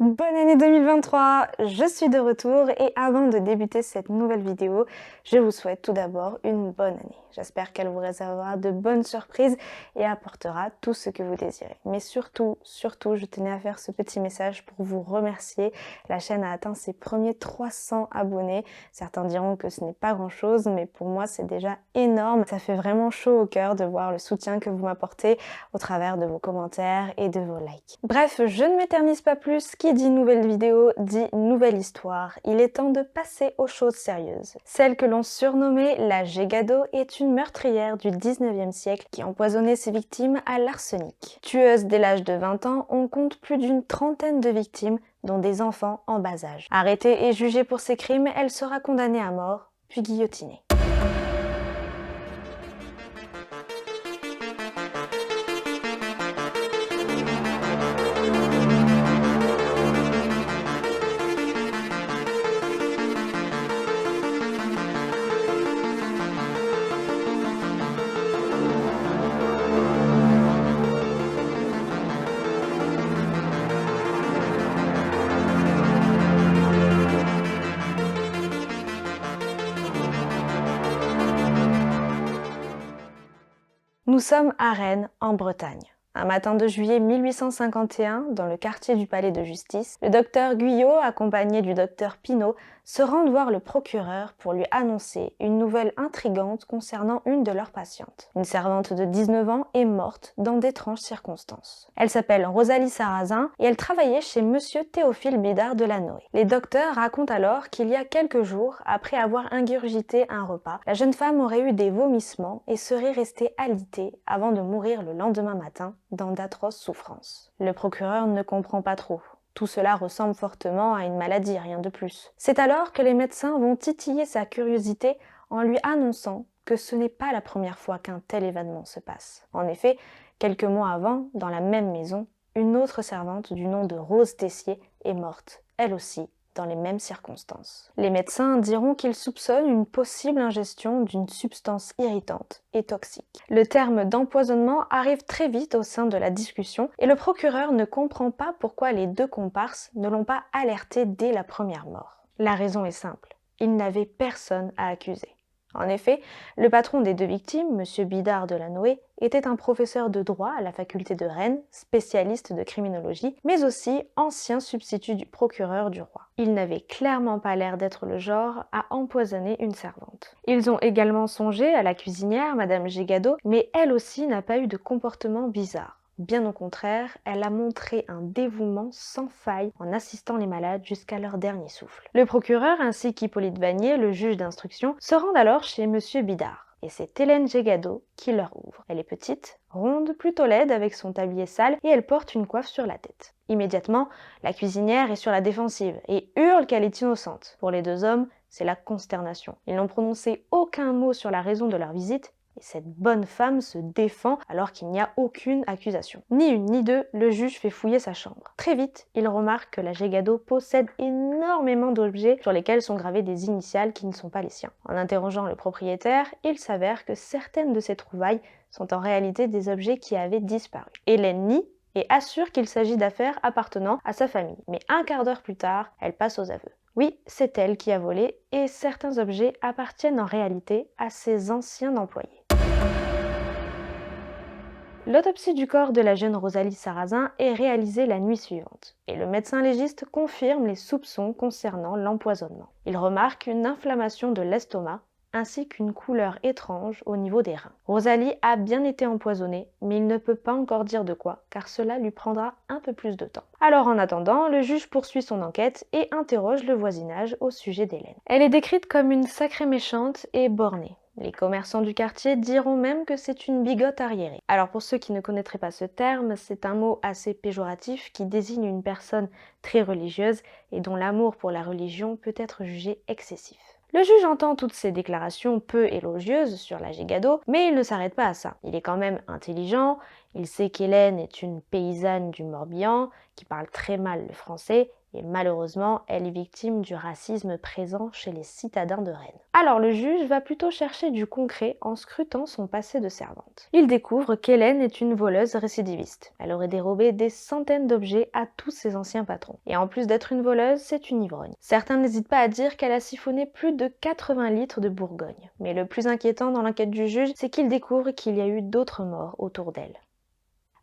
Bonne année 2023, je suis de retour et avant de débuter cette nouvelle vidéo, je vous souhaite tout d'abord une bonne année. J'espère qu'elle vous réservera de bonnes surprises et apportera tout ce que vous désirez. Mais surtout, je tenais à faire ce petit message pour vous remercier. La chaîne a atteint ses premiers 300 abonnés. Certains diront que ce n'est pas grand chose, mais pour moi c'est déjà énorme. Ça fait vraiment chaud au cœur de voir le soutien que vous m'apportez au travers de vos commentaires et de vos likes. Bref, je ne m'éternise pas plus. Qui dit nouvelle vidéo dit nouvelle histoire. Il est temps de passer aux choses sérieuses. Celle que l'on surnommait la Gégado est une meurtrière du 19e siècle qui empoisonnait ses victimes à l'arsenic. Tueuse dès l'âge de 20 ans, on compte plus d'une trentaine de victimes, dont des enfants en bas âge. Arrêtée et jugée pour ses crimes, elle sera condamnée à mort, puis guillotinée. Nous sommes à Rennes, en Bretagne. Un matin de juillet 1851, dans le quartier du palais de justice, le docteur Guyot, accompagné du docteur Pinault, se rendent voir le procureur pour lui annoncer une nouvelle intrigante concernant une de leurs patientes. Une servante de 19 ans est morte dans d'étranges circonstances. Elle s'appelle Rosalie Sarrazin et elle travaillait chez monsieur Théophile Bidart de Lannoy. Les docteurs racontent alors qu'il y a quelques jours, après avoir ingurgité un repas, la jeune femme aurait eu des vomissements et serait restée alitée avant de mourir le lendemain matin dans d'atroces souffrances. Le procureur ne comprend pas trop. Tout cela ressemble fortement à une maladie, rien de plus. C'est alors que les médecins vont titiller sa curiosité en lui annonçant que ce n'est pas la première fois qu'un tel événement se passe. En effet, quelques mois avant, dans la même maison, une autre servante du nom de Rose Tessier est morte, elle aussi, dans les mêmes circonstances. Les médecins diront qu'ils soupçonnent une possible ingestion d'une substance irritante et toxique. Le terme d'empoisonnement arrive très vite au sein de la discussion et le procureur ne comprend pas pourquoi les deux comparses ne l'ont pas alerté dès la première mort. La raison est simple, il n'avait personne à accuser. En effet, le patron des deux victimes, M. Bidart de Lannoy, était un professeur de droit à la faculté de Rennes, spécialiste de criminologie, mais aussi ancien substitut du procureur du roi. Il n'avait clairement pas l'air d'être le genre à empoisonner une servante. Ils ont également songé à la cuisinière, Madame Gégado, mais elle aussi n'a pas eu de comportement bizarre. Bien au contraire, elle a montré un dévouement sans faille en assistant les malades jusqu'à leur dernier souffle. Le procureur ainsi qu'Hippolyte Vanier, le juge d'instruction, se rendent alors chez Monsieur Bidart. Et c'est Hélène Gégado qui leur ouvre. Elle est petite, ronde, plutôt laide avec son tablier sale et elle porte une coiffe sur la tête. Immédiatement, la cuisinière est sur la défensive et hurle qu'elle est innocente. Pour les deux hommes, c'est la consternation. Ils n'ont prononcé aucun mot sur la raison de leur visite et cette bonne femme se défend alors qu'il n'y a aucune accusation. Ni une ni deux, le juge fait fouiller sa chambre. Très vite, il remarque que la Gégado possède énormément d'objets sur lesquels sont gravées des initiales qui ne sont pas les siens. En interrogeant le propriétaire, il s'avère que certaines de ces trouvailles sont en réalité des objets qui avaient disparu. Hélène nie et assure qu'il s'agit d'affaires appartenant à sa famille. Mais un quart d'heure plus tard, elle passe aux aveux. Oui, c'est elle qui a volé et certains objets appartiennent en réalité à ses anciens employés. L'autopsie du corps de la jeune Rosalie Sarrazin est réalisée la nuit suivante et le médecin légiste confirme les soupçons concernant l'empoisonnement. Il remarque une inflammation de l'estomac ainsi qu'une couleur étrange au niveau des reins. Rosalie a bien été empoisonnée, mais il ne peut pas encore dire de quoi, car cela lui prendra un peu plus de temps. Alors en attendant, le juge poursuit son enquête et interroge le voisinage au sujet d'Hélène. Elle est décrite comme une sacrée méchante et bornée. Les commerçants du quartier diront même que c'est une bigote arriérée. Alors pour ceux qui ne connaîtraient pas ce terme, c'est un mot assez péjoratif qui désigne une personne très religieuse et dont l'amour pour la religion peut être jugé excessif. Le juge entend toutes ces déclarations peu élogieuses sur la Gégado, mais il ne s'arrête pas à ça. Il est quand même intelligent, Il sait qu'Hélène est une paysanne du Morbihan qui parle très mal le français et malheureusement, elle est victime du racisme présent chez les citadins de Rennes. Alors le juge va plutôt chercher du concret en scrutant son passé de servante. Il découvre qu'Hélène est une voleuse récidiviste. Elle aurait dérobé des centaines d'objets à tous ses anciens patrons. Et en plus d'être une voleuse, c'est une ivrogne. Certains n'hésitent pas à dire qu'elle a siphonné plus de 80 litres de Bourgogne. Mais le plus inquiétant dans l'enquête du juge, c'est qu'il découvre qu'il y a eu d'autres morts autour d'elle.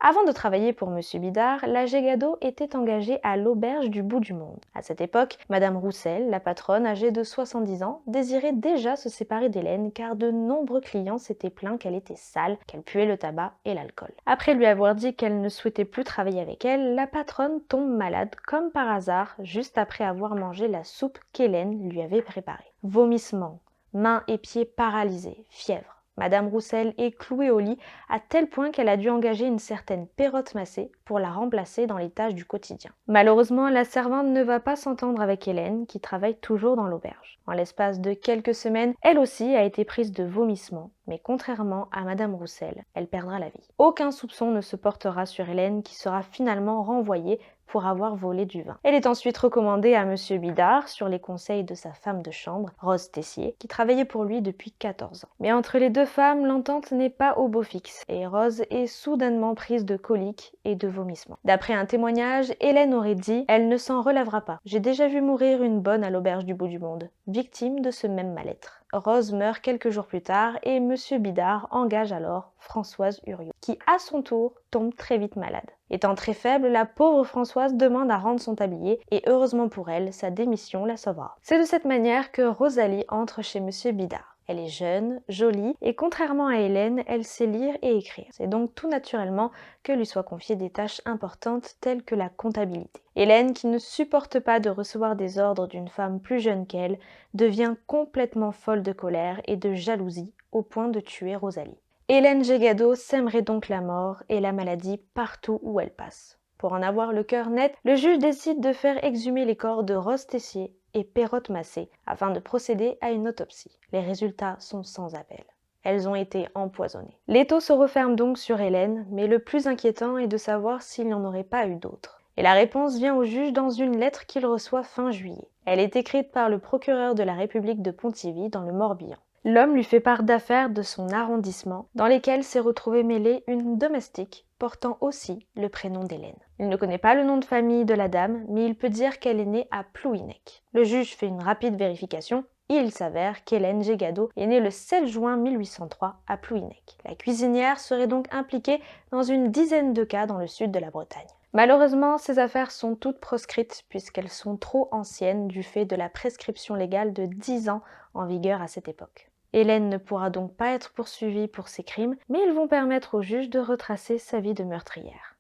Avant de travailler pour M. Bidard, la Gégado était engagée à l'auberge du bout du monde. À cette époque, Madame Roussel, la patronne âgée de 70 ans, désirait déjà se séparer d'Hélène car de nombreux clients s'étaient plaints qu'elle était sale, qu'elle puait le tabac et l'alcool. Après lui avoir dit qu'elle ne souhaitait plus travailler avec elle, la patronne tombe malade comme par hasard juste après avoir mangé la soupe qu'Hélène lui avait préparée. Vomissements, mains et pieds paralysés, fièvre. Madame Roussel est clouée au lit à tel point qu'elle a dû engager une certaine Perrotte Massé pour la remplacer dans les tâches du quotidien. Malheureusement, la servante ne va pas s'entendre avec Hélène, qui travaille toujours dans l'auberge. En l'espace de quelques semaines, elle aussi a été prise de vomissements, mais contrairement à Madame Roussel, elle perdra la vie. Aucun soupçon ne se portera sur Hélène, qui sera finalement renvoyée pour avoir volé du vin. Elle est ensuite recommandée à M. Bidard sur les conseils de sa femme de chambre, Rose Tessier, qui travaillait pour lui depuis 14 ans. Mais entre les deux femmes, l'entente n'est pas au beau fixe et Rose est soudainement prise de coliques et de vomissements. D'après un témoignage, Hélène aurait dit « Elle ne s'en relèvera pas. J'ai déjà vu mourir une bonne à l'auberge du bout du monde, victime de ce même mal-être. » Rose meurt quelques jours plus tard et M. Bidard engage alors Françoise Huriot, qui à son tour tombe très vite malade. Étant très faible, la pauvre Françoise demande à rendre son tablier et heureusement pour elle, sa démission la sauvera. C'est de cette manière que Rosalie entre chez M. Bidard. Elle est jeune, jolie et contrairement à Hélène, elle sait lire et écrire. C'est donc tout naturellement que lui soient confiées des tâches importantes telles que la comptabilité. Hélène, qui ne supporte pas de recevoir des ordres d'une femme plus jeune qu'elle, devient complètement folle de colère et de jalousie au point de tuer Rosalie. Hélène Gégado sèmerait donc la mort et la maladie partout où elle passe. Pour en avoir le cœur net, le juge décide de faire exhumer les corps de Rose Tessier et Perrotte Massé afin de procéder à une autopsie. Les résultats sont sans appel. Elles ont été empoisonnées. L'étau se referme donc sur Hélène, mais le plus inquiétant est de savoir s'il n'y en aurait pas eu d'autres. Et la réponse vient au juge dans une lettre qu'il reçoit fin juillet. Elle est écrite par le procureur de la République de Pontivy dans le Morbihan. L'homme lui fait part d'affaires de son arrondissement, dans lesquelles s'est retrouvée mêlée une domestique portant aussi le prénom d'Hélène. Il ne connaît pas le nom de famille de la dame, mais il peut dire qu'elle est née à Plouhinec. Le juge fait une rapide vérification et il s'avère qu'Hélène Gégado est née le 7 juin 1803 à Plouhinec. La cuisinière serait donc impliquée dans une dizaine de cas dans le sud de la Bretagne. Malheureusement, ces affaires sont toutes proscrites puisqu'elles sont trop anciennes du fait de la prescription légale de 10 ans en vigueur à cette époque. Hélène ne pourra donc pas être poursuivie pour ses crimes, mais ils vont permettre au juge de retracer sa vie de meurtrière.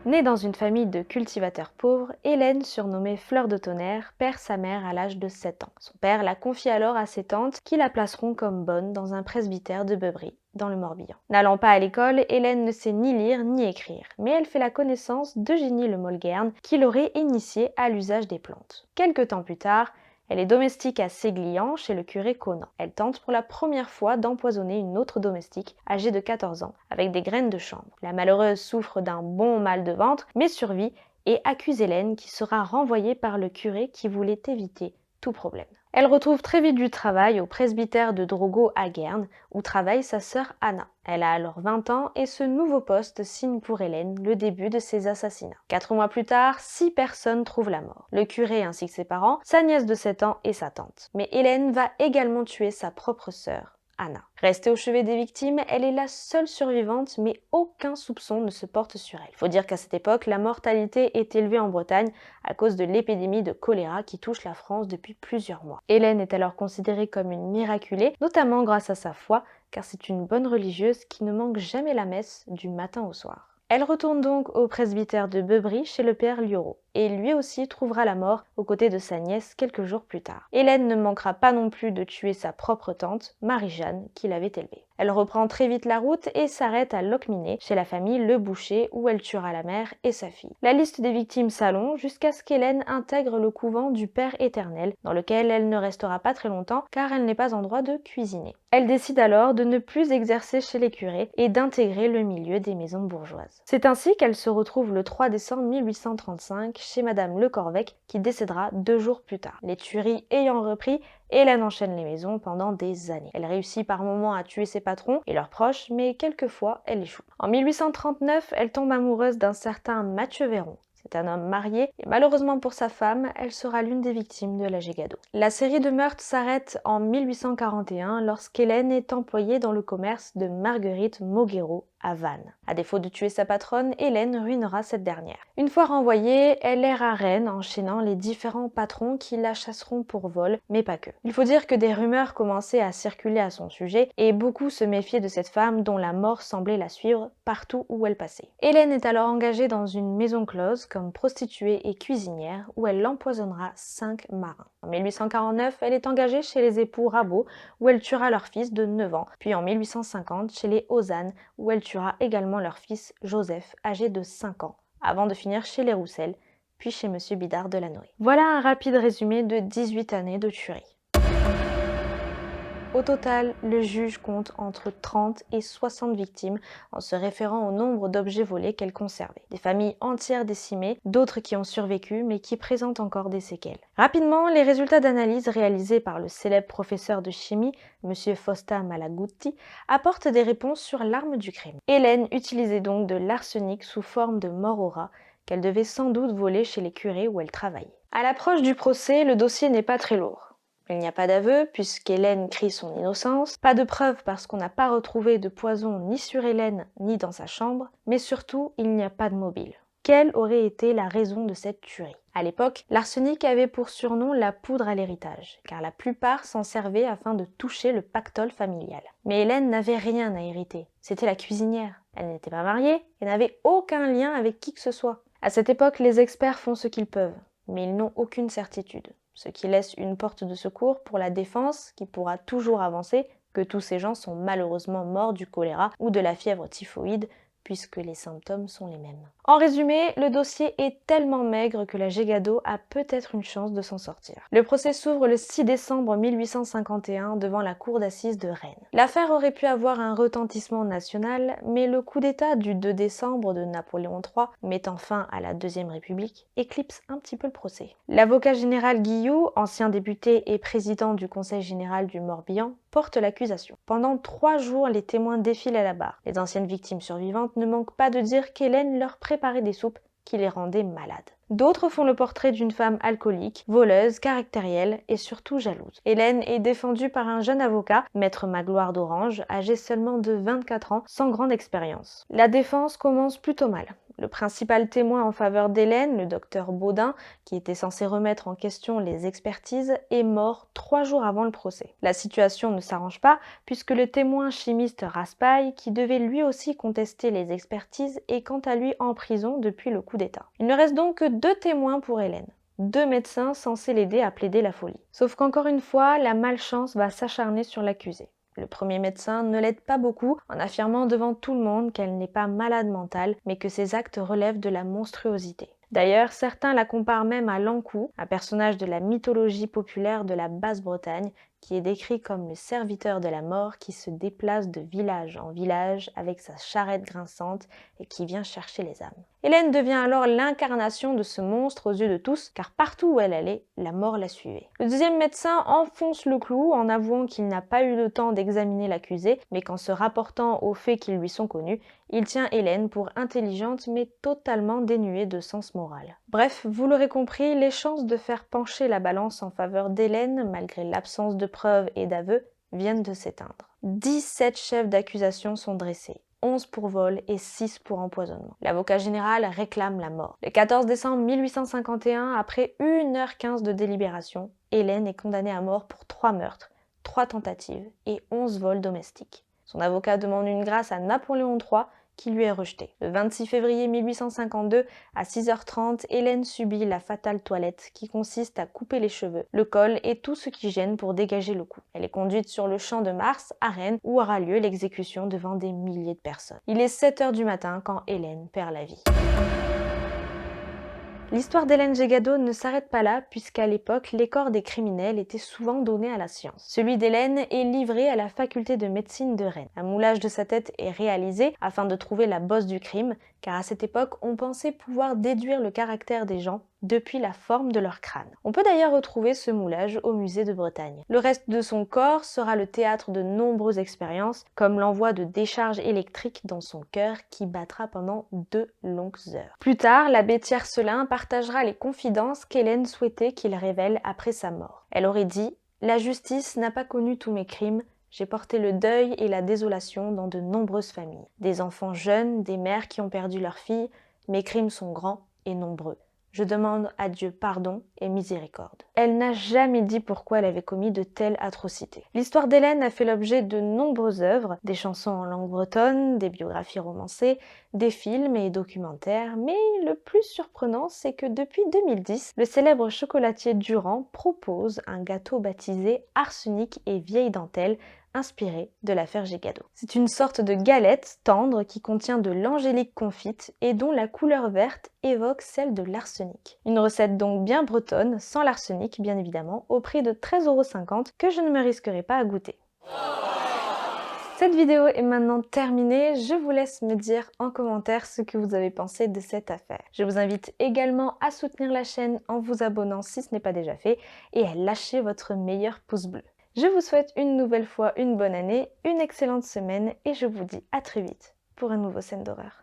Née dans une famille de cultivateurs pauvres, Hélène, surnommée Fleur de Tonnerre, perd sa mère à l'âge de 7 ans. Son père la confie alors à ses tantes qui la placeront comme bonne dans un presbytère de Beuvry, dans le Morbihan. N'allant pas à l'école, Hélène ne sait ni lire ni écrire, mais elle fait la connaissance d'Eugénie Le Molgern qui l'aurait initiée à l'usage des plantes. Quelque temps plus tard, elle est domestique à Séglian chez le curé Conan. Elle tente pour la première fois d'empoisonner une autre domestique âgée de 14 ans avec des graines de chanvre. La malheureuse souffre d'un bon mal de ventre mais survit et accuse Hélène qui sera renvoyée par le curé qui voulait éviter tout problème. Elle retrouve très vite du travail au presbytère de Drogo à Guernes, où travaille sa sœur Anna. Elle a alors 20 ans et ce nouveau poste signe pour Hélène le début de ses assassinats. 4 mois plus tard, 6 personnes trouvent la mort. Le curé ainsi que ses parents, sa nièce de 7 ans et sa tante. Mais Hélène va également tuer sa propre sœur, Anna. Restée au chevet des victimes, elle est la seule survivante, mais aucun soupçon ne se porte sur elle. Il faut dire qu'à cette époque, la mortalité est élevée en Bretagne à cause de l'épidémie de choléra qui touche la France depuis plusieurs mois. Hélène est alors considérée comme une miraculée, notamment grâce à sa foi, car c'est une bonne religieuse qui ne manque jamais la messe du matin au soir. Elle retourne donc au presbytère de Beuvry chez le père Liorot. et lui aussi trouvera la mort aux côtés de sa nièce quelques jours plus tard. Hélène ne manquera pas non plus de tuer sa propre tante, Marie-Jeanne, qui l'avait élevée. Elle reprend très vite la route et s'arrête à Locminé, chez la famille Le Boucher, où elle tuera la mère et sa fille. La liste des victimes s'allonge jusqu'à ce qu'Hélène intègre le couvent du Père Éternel, dans lequel elle ne restera pas très longtemps car elle n'est pas en droit de cuisiner. Elle décide alors de ne plus exercer chez les curés et d'intégrer le milieu des maisons bourgeoises. C'est ainsi qu'elle se retrouve le 3 décembre 1835 chez Madame Le Corvec, qui décédera 2 jours plus tard. Les tueries ayant repris, Hélène enchaîne les maisons pendant des années. Elle réussit par moments à tuer ses patrons et leurs proches, mais quelquefois elle échoue. En 1839, elle tombe amoureuse d'un certain Mathieu Véron. C'est un homme marié et malheureusement pour sa femme, elle sera l'une des victimes de la Gégado. La série de meurtres s'arrête en 1841 lorsqu'Hélène est employée dans le commerce de Marguerite Moguero à Vannes. À défaut de tuer sa patronne, Hélène ruinera cette dernière. Une fois renvoyée, elle erre à Rennes enchaînant les différents patrons qui la chasseront pour vol, mais pas que. Il faut dire que des rumeurs commençaient à circuler à son sujet et beaucoup se méfiaient de cette femme dont la mort semblait la suivre partout où elle passait. Hélène est alors engagée dans une maison close comme prostituée et cuisinière où elle empoisonnera 5 marins. En 1849, elle est engagée chez les époux Rabot où elle tuera leur fils de 9 ans, puis en 1850 chez les Ozanne où elle tuera également leur fils Joseph, âgé de 5 ans, avant de finir chez les Roussel, puis chez Monsieur Bidard de Lannoy. Voilà un rapide résumé de 18 années de tuerie. Au total, le juge compte entre 30 et 60 victimes en se référant au nombre d'objets volés qu'elle conservait. Des familles entières décimées, d'autres qui ont survécu mais qui présentent encore des séquelles. Rapidement, les résultats d'analyse réalisés par le célèbre professeur de chimie, M. Fausta Malaguti, apportent des réponses sur l'arme du crime. Hélène utilisait donc de l'arsenic sous forme de mort au rat qu'elle devait sans doute voler chez les curés où elle travaillait. À l'approche du procès, le dossier n'est pas très lourd. Il n'y a pas d'aveu puisqu'Hélène crie son innocence, pas de preuves parce qu'on n'a pas retrouvé de poison ni sur Hélène ni dans sa chambre, mais surtout il n'y a pas de mobile. Quelle aurait été la raison de cette tuerie? À l'époque, l'arsenic avait pour surnom la poudre à l'héritage, car la plupart s'en servaient afin de toucher le pactole familial. Mais Hélène n'avait rien à hériter, c'était la cuisinière. Elle n'était pas mariée et n'avait aucun lien avec qui que ce soit. À cette époque, les experts font ce qu'ils peuvent, mais ils n'ont aucune certitude. Ce qui laisse une porte de secours pour la défense qui pourra toujours avancer que tous ces gens sont malheureusement morts du choléra ou de la fièvre typhoïde puisque les symptômes sont les mêmes. En résumé, le dossier est tellement maigre que la Gégado a peut-être une chance de s'en sortir. Le procès s'ouvre le 6 décembre 1851 devant la cour d'assises de Rennes. L'affaire aurait pu avoir un retentissement national, mais le coup d'État du 2 décembre de Napoléon III, mettant fin à la Deuxième République, éclipse un petit peu le procès. L'avocat général Guillou, ancien député et président du Conseil général du Morbihan, porte l'accusation. Pendant 3 jours, les témoins défilent à la barre. Les anciennes victimes survivantes ne manquent pas de dire qu'Hélène leur préparait des soupes qui les rendaient malades. D'autres font le portrait d'une femme alcoolique, voleuse, caractérielle et surtout jalouse. Hélène est défendue par un jeune avocat, maître Magloire d'Orange, âgé seulement de 24 ans, sans grande expérience. La défense commence plutôt mal. Le principal témoin en faveur d'Hélène, le docteur Baudin, qui était censé remettre en question les expertises, est mort 3 jours avant le procès. La situation ne s'arrange pas puisque le témoin chimiste Raspail, qui devait lui aussi contester les expertises, est quant à lui en prison depuis le coup d'État. Il ne reste donc que 2 témoins pour Hélène. 2 médecins censés l'aider à plaider la folie. Sauf qu'encore une fois, la malchance va s'acharner sur l'accusé. Le premier médecin ne l'aide pas beaucoup en affirmant devant tout le monde qu'elle n'est pas malade mentale, mais que ses actes relèvent de la monstruosité. D'ailleurs, certains la comparent même à Lankou, un personnage de la mythologie populaire de la Basse-Bretagne, qui est décrit comme le serviteur de la mort qui se déplace de village en village avec sa charrette grinçante et qui vient chercher les âmes. Hélène devient alors l'incarnation de ce monstre aux yeux de tous, car partout où elle allait, la mort la suivait. Le deuxième médecin enfonce le clou en avouant qu'il n'a pas eu le temps d'examiner l'accusé, mais qu'en se rapportant aux faits qui lui sont connus, il tient Hélène pour intelligente mais totalement dénuée de sens moral. Bref, vous l'aurez compris, les chances de faire pencher la balance en faveur d'Hélène, malgré l'absence de preuves et d'aveux, viennent de s'éteindre. 17 chefs d'accusation sont dressés. 11 pour vol et 6 pour empoisonnement. L'avocat général réclame la mort. Le 14 décembre 1851, après 1h15 de délibération, Hélène est condamnée à mort pour 3 meurtres, 3 tentatives et 11 vols domestiques. Son avocat demande une grâce à Napoléon III qui lui est rejeté. Le 26 février 1852, à 6h30, Hélène subit la fatale toilette qui consiste à couper les cheveux, le col et tout ce qui gêne pour dégager le cou. Elle est conduite sur le champ de Mars, à Rennes, où aura lieu l'exécution devant des milliers de personnes. Il est 7h du matin quand Hélène perd la vie. L'histoire d'Hélène Gégado ne s'arrête pas là puisqu'à l'époque, les corps des criminels étaient souvent donnés à la science. Celui d'Hélène est livré à la faculté de médecine de Rennes. Un moulage de sa tête est réalisé afin de trouver la bosse du crime, car à cette époque, on pensait pouvoir déduire le caractère des gens depuis la forme de leur crâne. On peut d'ailleurs retrouver ce moulage au musée de Bretagne. Le reste de son corps sera le théâtre de nombreuses expériences, comme l'envoi de décharges électriques dans son cœur qui battra pendant 2 longues heures. Plus tard, l'abbé Tiercelin partagera les confidences qu'Hélène souhaitait qu'il révèle après sa mort. Elle aurait dit « La justice n'a pas connu tous mes crimes, j'ai porté le deuil et la désolation dans de nombreuses familles. Des enfants jeunes, des mères qui ont perdu leur fille, mes crimes sont grands et nombreux. Je demande à Dieu pardon et miséricorde. » Elle n'a jamais dit pourquoi elle avait commis de telles atrocités. L'histoire d'Hélène a fait l'objet de nombreuses œuvres, des chansons en langue bretonne, des biographies romancées, des films et documentaires, mais le plus surprenant, c'est que depuis 2010, le célèbre chocolatier Durand propose un gâteau baptisé Arsenic et vieille dentelle, inspiré de l'affaire Gégado. C'est une sorte de galette tendre qui contient de l'angélique confite et dont la couleur verte évoque celle de l'arsenic. Une recette donc bien bretonne, sans l'arsenic bien évidemment, au prix de 13,50 € que je ne me risquerai pas à goûter. Cette vidéo est maintenant terminée, je vous laisse me dire en commentaire ce que vous avez pensé de cette affaire. Je vous invite également à soutenir la chaîne en vous abonnant si ce n'est pas déjà fait et à lâcher votre meilleur pouce bleu. Je vous souhaite une nouvelle fois une bonne année, une excellente semaine et je vous dis à très vite pour un nouveau scène d'horreur.